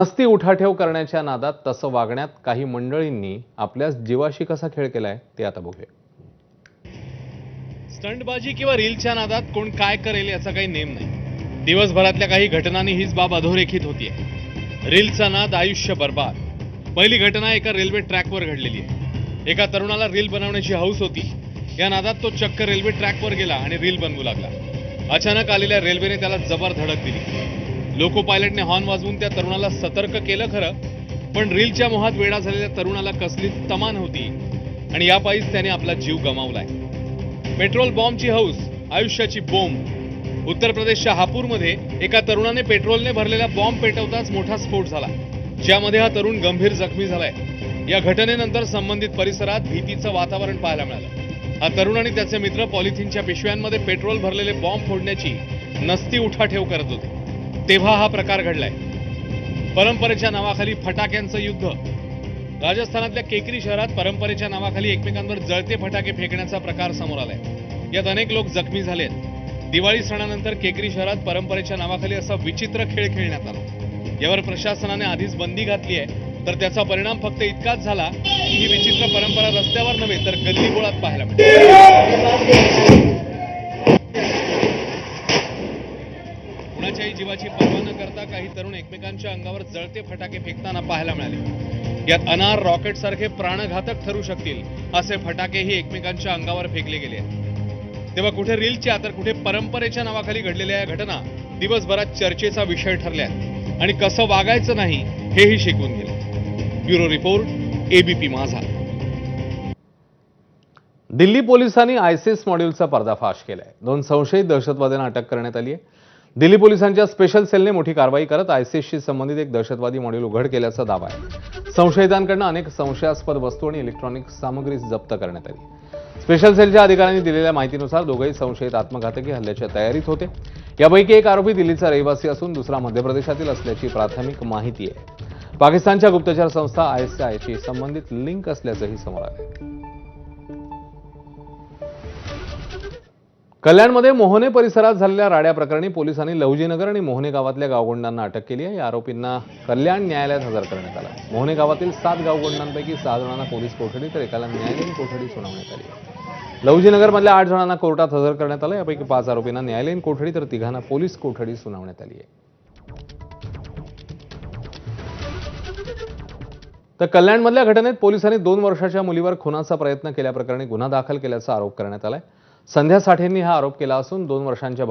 मस्ती उठाठेव करण्याच्या नादात तसं वागण्यात काही मंडळींनी आपल्या जीवाशी कसा खेळ केलाय ते आता बघूया। स्टंटबाजी किंवा रीलच्या नादात कोण काय करेल याचा काही नेम नाही। दिवसभरातल्या काही घटनांनी हीच बाब अधोरेखित होतीये। रीलचा नाद आयुष्य बर्बाद। पहिली घटना एका रेल्वे ट्रॅकवर घडलेली आहे। एका तरुणाला रील बनवण्याची हौस होती। या नादात तो चक्क रेल्वे ट्रॅकवर गेला आणि रील बनवू लागला। अचानक आलेल्या रेल्वेने त्याला जबर धडक दिली। लोको पायलटने हॉर्न वाजवून त्या तरुणाला सतर्क केलं खरं, पण रीलच्या मोहात वेडा झालेल्या तरुणाला कसलीच तमा नव्हती आणि यापायीच त्याने आपला जीव गमावलाय। पेट्रोल बॉम्बची हौस आयुष्याची बोंब। उत्तर प्रदेशच्या हापूरमध्ये एका तरुणाने पेट्रोलने भरलेला बॉम्ब पेटवताच मोठा स्फोट झाला, ज्यामध्ये हा तरुण गंभीर जखमी झालाय। या घटनेनंतर संबंधित परिसरात भीतीचं वातावरण पाहायला मिळालं। हा तरुण आणि त्याचे मित्र पॉलिथिनच्या पिशव्यांमध्ये पेट्रोल भरलेले बॉम्ब फोडण्याची नसती उठाठेव करत होते, तेव्हा हा प्रकार घडलाय। परंपरेच्या नावाखाली फटाक्यांचं युद्ध। राजस्थानातल्या केकरी शहरात परंपरेच्या नावाखाली एकमेकांवर जळते फटाके फेकण्याचा प्रकार समोर आलाय। यात अनेक लोक जखमी झालेत। दिवाळी सणानंतर केकरी शहरात परंपरेच्या नावाखाली असा विचित्र खेळ खेळण्यात आला। यावर प्रशासनाने आधीच बंदी घातली आहे, तर त्याचा परिणाम फक्त इतकाच झाला की ही विचित्र परंपरा रस्त्यावर नव्हे तर गल्लीबोळात पाहायला मिळते। कुणाच्याही जीवाची पर्वा न करता काही तरुण एकमेकांच्या अंगावर जळते फटाके फेकताना पाहायला मिळाले। यात अनार, रॉकेट सारखे प्राणघातक ठरू शकतील असे फटाकेही एकमेकांच्या अंगावर फेकले गेले। तेव्हा कुठे रीलच्या तर कुठे परंपरेच्या नावाखाली घडलेल्या या घटना दिवसभरात चर्चेचा विषय ठरल्या आणि कसं वागायचं नाही हेही शिकवून गेले। ब्युरो रिपोर्ट, एबीपी माझा। दिल्ली पोलिसांनी आयसिस मॉड्यूलचा पर्दाफाश केलाय। 2 संशयित दहशतवाद्यांना अटक करण्यात आली आहे। दिल्ली पोलिसांच्या स्पेशल सेलने मोठी कारवाई करत आयसिसशी संबंधित एक दहशतवादी मॉड्यूल उघड केल्याचा दावा आहे। संशयितांकडून अनेक संशयास्पद वस्तू आणि इलेक्ट्रॉनिक सामग्री जप्त करण्यात आली। स्पेशल सेलच्या अधिकाऱ्यांनी दिलेल्या माहितीनुसार दोघेही संशयित आत्मघातकी हल्ल्याच्या तयारीत होते। यापैकी एक आरोपी दिल्लीचा रहिवासी असून दुसरा मध्य प्रदेशातील असल्याची प्राथमिक माहिती आहे। पाकिस्तानच्या गुप्तचर संस्था आयएसआयशी संबंधित लिंक असल्याचंही समोर आलं। कल्याणमध्ये मोहने परिसरात झालेल्या राड्या प्रकरणी पोलिसांनी लवजीनगर आणि मोहने गावातल्या गावगुंडांना अटक केली आहे। या आरोपींना कल्याण न्यायालयात हजर करण्यात आलं। मोहने गावातील 7 गावगुंडांपैकी 6 जणांना पोलीस कोठडी तर एकाला न्यायालयीन कोठडी सुनावण्यात आली। लवजीनगरमधल्या 8 जणांना कोर्टात हजर करण्यात आलं। यापैकी 5 आरोपींना न्यायालयीन कोठडी तर 3 पोलीस कोठडी सुनावण्यात आली आहे। तर कल्याणमधल्या घटनेत पोलिसांनी 2 वर्षाच्या मुलीवर खुनाचा प्रयत्न केल्याप्रकरणी गुन्हा दाखल केल्याचा आरोप करण्यात आलाय। संध्या साठेंनी हा आरोप केला असून 2 वर्षांच्या